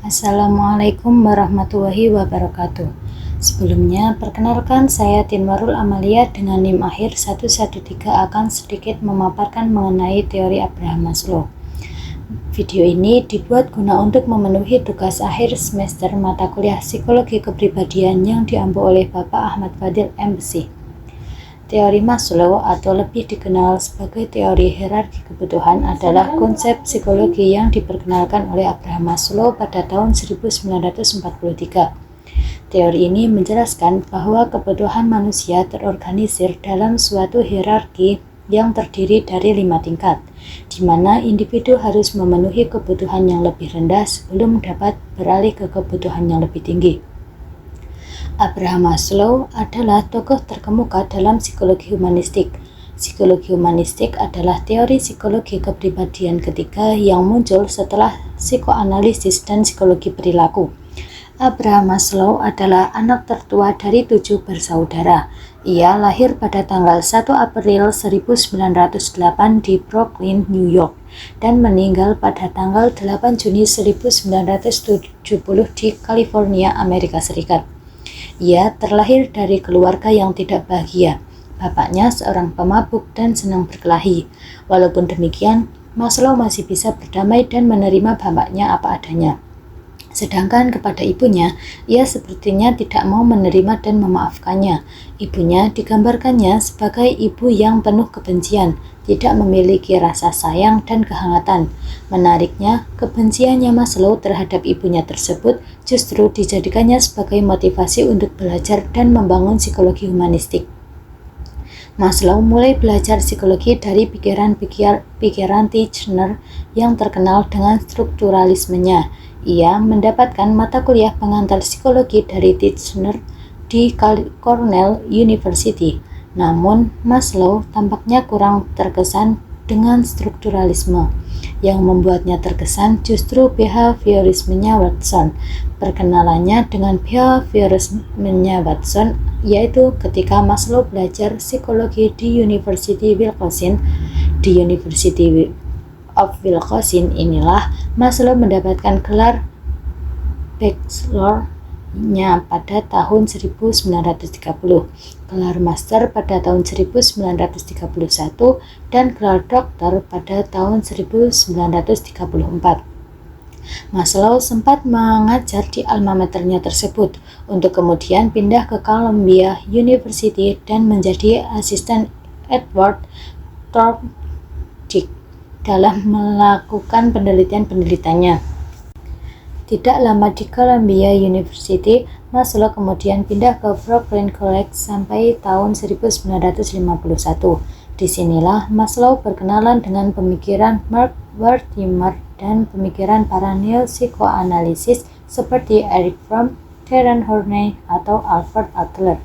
Assalamualaikum warahmatullahi wabarakatuh. Sebelumnya, perkenalkan saya Tinwarul Amalia dengan NIM akhir 113 akan sedikit memaparkan mengenai teori Abraham Maslow. Video ini dibuat guna untuk memenuhi tugas akhir semester mata kuliah Psikologi Kepribadian yang diampu oleh Bapak Ahmad Fadil MPC. Teori Maslow atau lebih dikenal sebagai teori hierarki kebutuhan adalah konsep psikologi yang diperkenalkan oleh Abraham Maslow pada tahun 1943. Teori ini menjelaskan bahwa kebutuhan manusia terorganisir dalam suatu hierarki yang terdiri dari 5 tingkat, di mana individu harus memenuhi kebutuhan yang lebih rendah sebelum dapat beralih ke kebutuhan yang lebih tinggi. Abraham Maslow adalah tokoh terkemuka dalam psikologi humanistik. Psikologi humanistik adalah teori psikologi kepribadian ketiga yang muncul setelah psikoanalisis dan psikologi perilaku. Abraham Maslow adalah anak tertua dari 7 bersaudara. Ia lahir pada tanggal 1 April 1908 di Brooklyn, New York, dan meninggal pada tanggal 8 Juni 1970 di California, Amerika Serikat. Ia terlahir dari keluarga yang tidak bahagia. Bapaknya seorang pemabuk dan senang berkelahi. Walaupun demikian, Maslow masih bisa berdamai dan menerima bapaknya apa adanya. Sedangkan kepada ibunya, ia sepertinya tidak mau menerima dan memaafkannya. Ibunya digambarkannya sebagai ibu yang penuh kebencian, tidak memiliki rasa sayang dan kehangatan. Menariknya, kebenciannya Maslow terhadap ibunya tersebut justru dijadikannya sebagai motivasi untuk belajar dan membangun psikologi humanistik. Maslow mulai belajar psikologi dari pikiran Titchener yang terkenal dengan strukturalismenya. Ia mendapatkan mata kuliah pengantar psikologi dari Titchener di Cornell University. Namun, Maslow tampaknya kurang terkesan dengan strukturalisme. Yang membuatnya terkesan justru behaviorismenya Watson. Perkenalannya dengan behaviorismenya Watson yaitu ketika Maslow belajar psikologi di University of Wisconsin inilah Maslow mendapatkan gelar bachelor-nya pada tahun 1930, gelar master pada tahun 1931, dan gelar doktor pada tahun 1934. Maslow sempat mengajar di alma maternya tersebut untuk kemudian pindah ke Columbia University dan menjadi asisten Edward Thorndike dalam melakukan penelitian-penelitiannya. Tidak lama di Columbia University, Maslow kemudian pindah ke Brooklyn College sampai tahun 1951. Disinilah Maslow berkenalan dengan pemikiran Mark Wertheimer dan pemikiran para neo-psikoanalisis seperti Erich Fromm, Terence Horney, atau Albert Adler.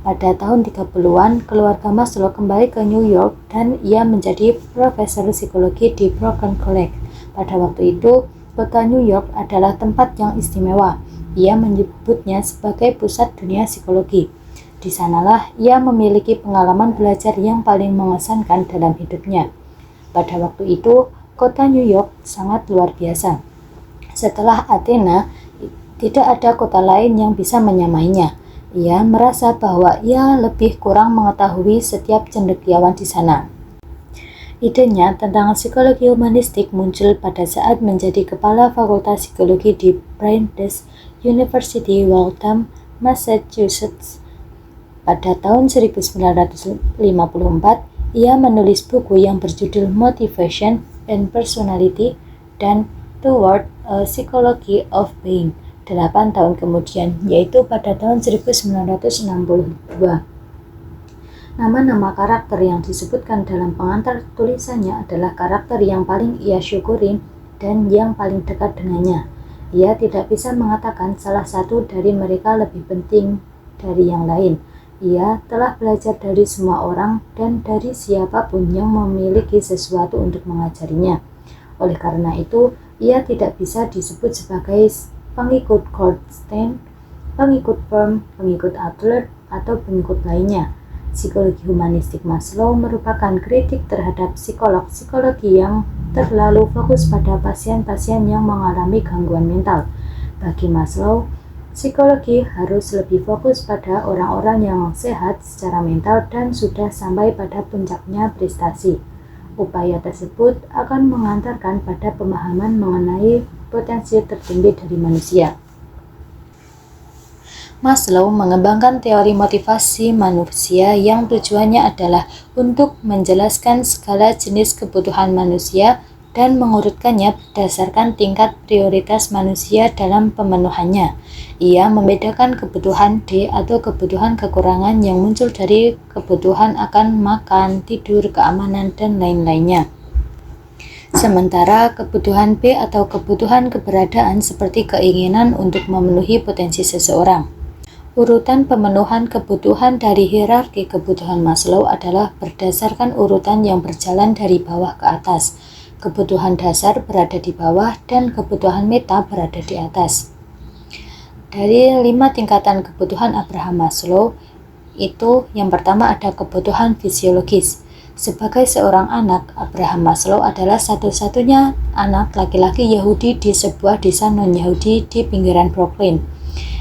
Pada tahun 30-an, keluarga Maslow kembali ke New York dan ia menjadi profesor psikologi di Brooklyn College. Pada waktu itu, kota New York adalah tempat yang istimewa. Ia menyebutnya sebagai pusat dunia psikologi. Di sanalah ia memiliki pengalaman belajar yang paling mengesankan dalam hidupnya. Pada waktu itu, kota New York sangat luar biasa. Setelah Athena, tidak ada kota lain yang bisa menyamainya. Ia merasa bahwa ia lebih kurang mengetahui setiap cendekiawan di sana. Idenya tentang psikologi humanistik muncul pada saat menjadi kepala Fakultas Psikologi di Brandeis University, Waltham, Massachusetts. Pada tahun 1954, ia menulis buku yang berjudul Motivation and Personality dan Toward a Psychology of Being. 8 tahun kemudian, yaitu pada tahun 1962. Nama-nama karakter yang disebutkan dalam pengantar tulisannya adalah karakter yang paling ia syukurin dan yang paling dekat dengannya. Ia tidak bisa mengatakan salah satu dari mereka lebih penting dari yang lain. Ia telah belajar dari semua orang dan dari siapapun yang memiliki sesuatu untuk mengajarinya. Oleh karena itu, ia tidak bisa disebut sebagai pengikut Goldstein, pengikut Fromm, pengikut Adler, atau pengikut lainnya. Psikologi humanistik Maslow merupakan kritik terhadap psikologi yang terlalu fokus pada pasien-pasien yang mengalami gangguan mental. Bagi Maslow, psikologi harus lebih fokus pada orang-orang yang sehat secara mental dan sudah sampai pada puncaknya prestasi. Upaya tersebut akan mengantarkan pada pemahaman mengenai potensi tertinggi dari manusia. Maslow mengembangkan teori motivasi manusia yang tujuannya adalah untuk menjelaskan segala jenis kebutuhan manusia dan mengurutkannya berdasarkan tingkat prioritas manusia dalam pemenuhannya. Ia membedakan kebutuhan D atau kebutuhan kekurangan yang muncul dari kebutuhan akan makan, tidur, keamanan, dan lain-lainnya. Sementara kebutuhan B atau kebutuhan keberadaan seperti keinginan untuk memenuhi potensi seseorang. Urutan pemenuhan kebutuhan dari hierarki kebutuhan Maslow adalah berdasarkan urutan yang berjalan dari bawah ke atas. Kebutuhan dasar berada di bawah dan kebutuhan meta berada di atas. Dari 5 tingkatan kebutuhan Abraham Maslow, itu yang pertama ada kebutuhan fisiologis. Sebagai seorang anak, Abraham Maslow adalah satu-satunya anak laki-laki Yahudi di sebuah desa non-Yahudi di pinggiran Brooklyn.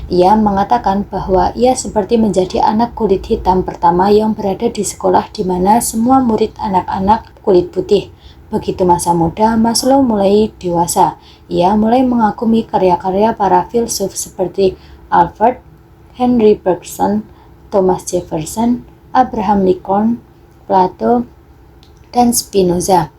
Ia mengatakan bahwa ia seperti menjadi anak kulit hitam pertama yang berada di sekolah di mana semua murid anak-anak kulit putih. Begitu masa muda, Maslow mulai dewasa. Ia mulai mengagumi karya-karya para filsuf seperti Albert, Henry Bergson, Thomas Jefferson, Abraham Lincoln, Plato, dan Spinoza.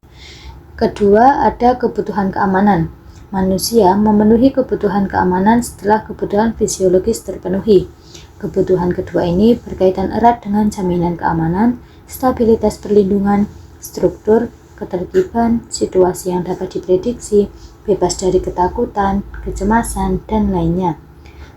Kedua, ada kebutuhan keamanan. Manusia memenuhi kebutuhan keamanan setelah kebutuhan fisiologis terpenuhi. Kebutuhan kedua ini berkaitan erat dengan jaminan keamanan, stabilitas perlindungan, struktur, ketertiban, situasi yang dapat diprediksi, bebas dari ketakutan, kecemasan, dan lainnya.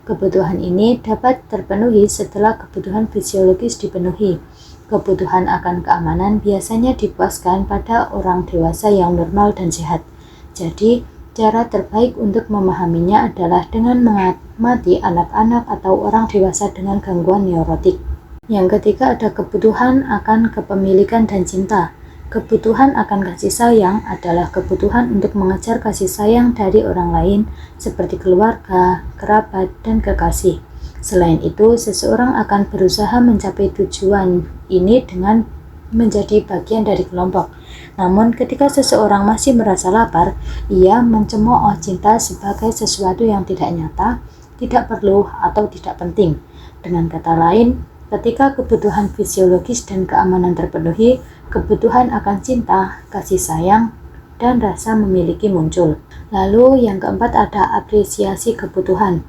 Kebutuhan ini dapat terpenuhi setelah kebutuhan fisiologis dipenuhi. Kebutuhan akan keamanan biasanya dipuaskan pada orang dewasa yang normal dan sehat. Jadi, cara terbaik untuk memahaminya adalah dengan mengamati anak-anak atau orang dewasa dengan gangguan neurotik. Yang ketiga ada kebutuhan akan kepemilikan dan cinta. Kebutuhan akan kasih sayang adalah kebutuhan untuk mengejar kasih sayang dari orang lain seperti keluarga, kerabat, dan kekasih. Selain itu, seseorang akan berusaha mencapai tujuan ini dengan menjadi bagian dari kelompok. Namun, ketika seseorang masih merasa lapar, ia mencemooh cinta sebagai sesuatu yang tidak nyata, tidak perlu, atau tidak penting. Dengan kata lain, ketika kebutuhan fisiologis dan keamanan terpenuhi, kebutuhan akan cinta, kasih sayang, dan rasa memiliki muncul. Lalu yang keempat ada apresiasi kebutuhan.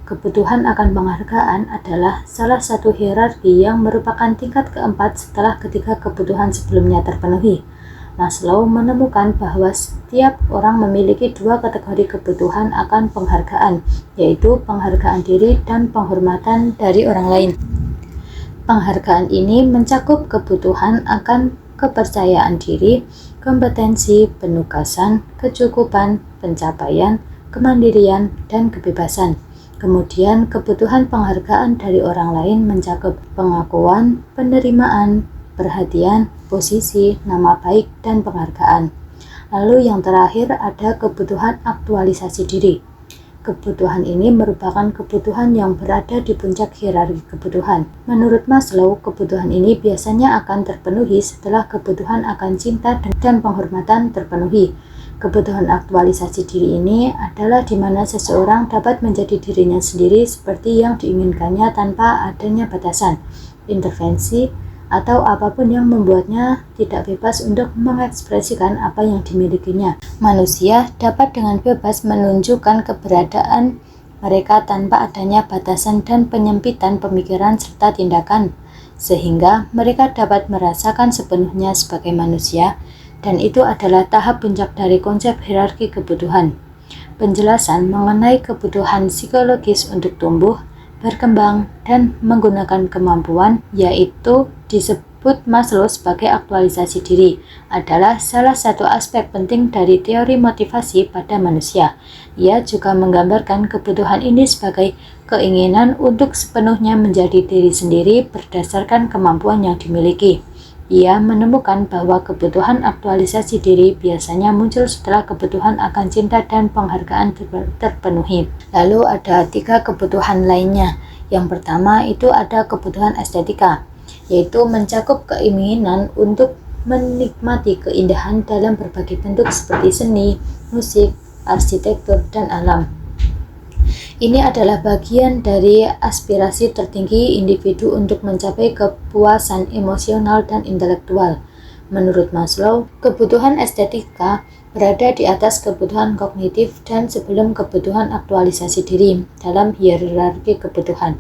Kebutuhan akan penghargaan adalah salah satu hierarki yang merupakan tingkat keempat setelah ketiga kebutuhan sebelumnya terpenuhi. Maslow menemukan bahwa setiap orang memiliki 2 kategori kebutuhan akan penghargaan, yaitu penghargaan diri dan penghormatan dari orang lain. Penghargaan ini mencakup kebutuhan akan kepercayaan diri, kompetensi, penugasan, kecukupan, pencapaian, kemandirian, dan kebebasan. Kemudian, kebutuhan penghargaan dari orang lain mencakup pengakuan, penerimaan, perhatian, posisi, nama baik, dan penghargaan. Lalu yang terakhir ada kebutuhan aktualisasi diri. Kebutuhan ini merupakan kebutuhan yang berada di puncak hierarki kebutuhan. Menurut Maslow, kebutuhan ini biasanya akan terpenuhi setelah kebutuhan akan cinta dan penghormatan terpenuhi. Kebutuhan aktualisasi diri ini adalah di mana seseorang dapat menjadi dirinya sendiri seperti yang diinginkannya tanpa adanya batasan, intervensi, atau apapun yang membuatnya tidak bebas untuk mengekspresikan apa yang dimilikinya. Manusia dapat dengan bebas menunjukkan keberadaan mereka tanpa adanya batasan dan penyempitan pemikiran serta tindakan, sehingga mereka dapat merasakan sepenuhnya sebagai manusia, dan itu adalah tahap puncak dari konsep hierarki kebutuhan. Penjelasan mengenai kebutuhan psikologis untuk tumbuh, berkembang, dan menggunakan kemampuan, yaitu disebut Maslow sebagai aktualisasi diri, adalah salah satu aspek penting dari teori motivasi pada manusia. Ia juga menggambarkan kebutuhan ini sebagai keinginan untuk sepenuhnya menjadi diri sendiri berdasarkan kemampuan yang dimiliki. Ia menemukan bahwa kebutuhan aktualisasi diri biasanya muncul setelah kebutuhan akan cinta dan penghargaan terpenuhi. Lalu ada 3 kebutuhan lainnya. Yang pertama itu ada kebutuhan estetika, yaitu mencakup keinginan untuk menikmati keindahan dalam berbagai bentuk seperti seni, musik, arsitektur, dan alam. Ini adalah bagian dari aspirasi tertinggi individu untuk mencapai kepuasan emosional dan intelektual. Menurut Maslow, kebutuhan estetika berada di atas kebutuhan kognitif dan sebelum kebutuhan aktualisasi diri dalam hierarki kebutuhan.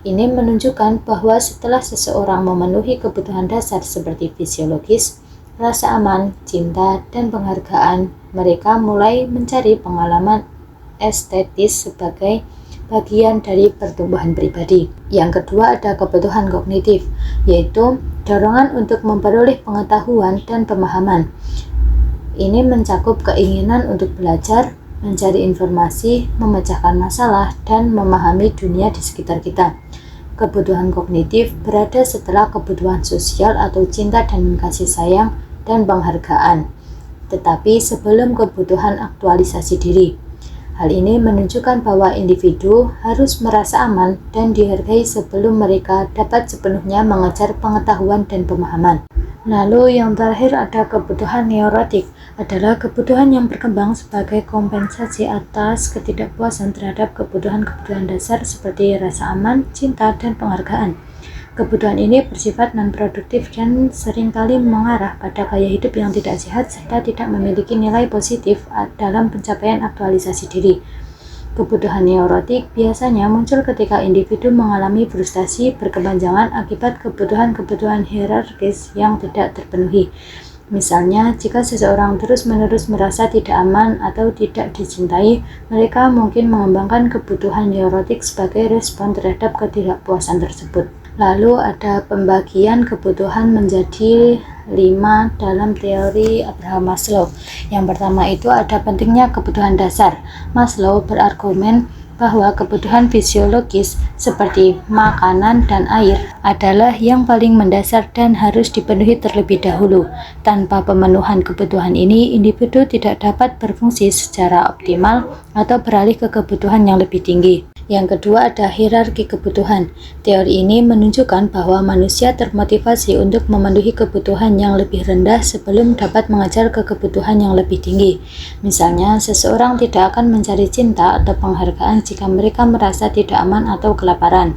Ini menunjukkan bahwa setelah seseorang memenuhi kebutuhan dasar seperti fisiologis, rasa aman, cinta, dan penghargaan, mereka mulai mencari pengalaman estetis sebagai bagian dari pertumbuhan pribadi. Yang kedua ada kebutuhan kognitif, yaitu dorongan untuk memperoleh pengetahuan dan pemahaman. Ini mencakup keinginan untuk belajar, mencari informasi, memecahkan masalah, dan memahami dunia di sekitar kita. Kebutuhan kognitif berada setelah kebutuhan sosial atau cinta dan kasih sayang dan penghargaan, tetapi sebelum kebutuhan aktualisasi diri. Hal ini menunjukkan bahwa individu harus merasa aman dan dihargai sebelum mereka dapat sepenuhnya mengejar pengetahuan dan pemahaman. Lalu yang terakhir ada kebutuhan neurotik, adalah kebutuhan yang berkembang sebagai kompensasi atas ketidakpuasan terhadap kebutuhan-kebutuhan dasar seperti rasa aman, cinta, dan penghargaan. Kebutuhan ini bersifat non-produktif dan seringkali mengarah pada gaya hidup yang tidak sehat serta tidak memiliki nilai positif dalam pencapaian aktualisasi diri. Kebutuhan neurotik biasanya muncul ketika individu mengalami frustasi berkepanjangan akibat kebutuhan-kebutuhan hierarkis yang tidak terpenuhi. Misalnya, jika seseorang terus-menerus merasa tidak aman atau tidak dicintai, mereka mungkin mengembangkan kebutuhan neurotik sebagai respon terhadap ketidakpuasan tersebut. Lalu ada pembagian kebutuhan menjadi 5 dalam teori Abraham Maslow. Yang pertama itu ada pentingnya kebutuhan dasar. Maslow berargumen bahwa kebutuhan fisiologis seperti makanan dan air adalah yang paling mendasar dan harus dipenuhi terlebih dahulu. Tanpa pemenuhan kebutuhan ini, individu tidak dapat berfungsi secara optimal atau beralih ke kebutuhan yang lebih tinggi. Yang kedua ada hierarki kebutuhan. Teori ini menunjukkan bahwa manusia termotivasi untuk memenuhi kebutuhan yang lebih rendah sebelum dapat mengejar ke kebutuhan yang lebih tinggi. Misalnya, seseorang tidak akan mencari cinta atau penghargaan jika mereka merasa tidak aman atau kelaparan.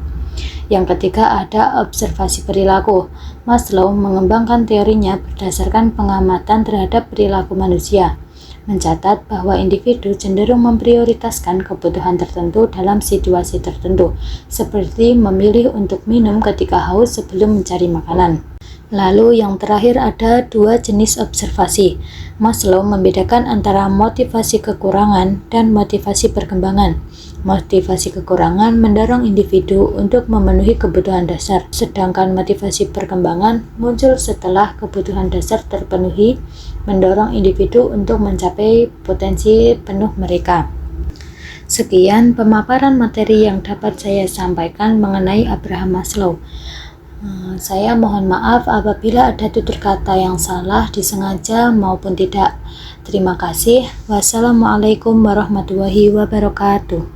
Yang ketiga ada observasi perilaku. Maslow mengembangkan teorinya berdasarkan pengamatan terhadap perilaku manusia, mencatat bahwa individu cenderung memprioritaskan kebutuhan tertentu dalam situasi tertentu, seperti memilih untuk minum ketika haus sebelum mencari makanan. Lalu yang terakhir ada 2 jenis observasi. Maslow membedakan antara motivasi kekurangan dan motivasi perkembangan. Motivasi kekurangan mendorong individu untuk memenuhi kebutuhan dasar, sedangkan motivasi perkembangan muncul setelah kebutuhan dasar terpenuhi, mendorong individu untuk mencapai potensi penuh mereka. Sekian pemaparan materi yang dapat saya sampaikan mengenai Abraham Maslow. Saya mohon maaf apabila ada tutur kata yang salah, disengaja maupun tidak. Terima kasih. Wassalamualaikum warahmatullahi wabarakatuh.